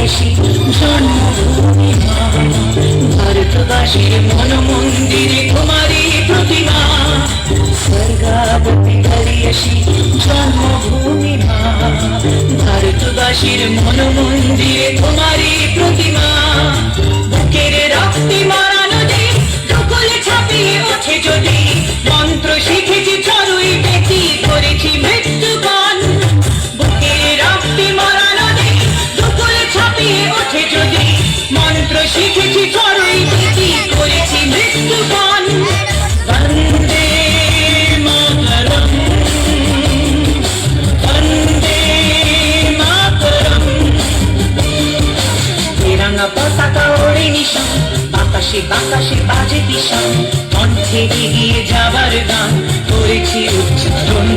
এসে জন্মভূমি মা, ভারতবাসীর মন মন্দিরে তোমারই প্রতিমা। স্বর্গাবতী হরিয়াসী জন্মভূমি মা, ভারতবাসীর মন মন্দিরে তোমারই প্রতিমা। বুকের রক্তে মারা নদী ধুকলে ছাপিয়ে ওঠে যদি, মন্ত্র শিখেছি চড়ুই বেটি করেছি মৃত্যু গান। বুকের রক্তে মারা নদী ধুকলে ছাপিয়ে ওঠে যদি, মন্ত্র শিখেছি চড়ুই বেটি করেছি মৃত্যু গান। বন্দে মাতরম, বন্দে মাতরম। তেরঙ্গা পতাকা ওড়ে নিশান, বাতাসে বাতাসে বাজে দিশান, কণ্ঠে এগিয়ে যাবার গান করেছি উচ্চারণ।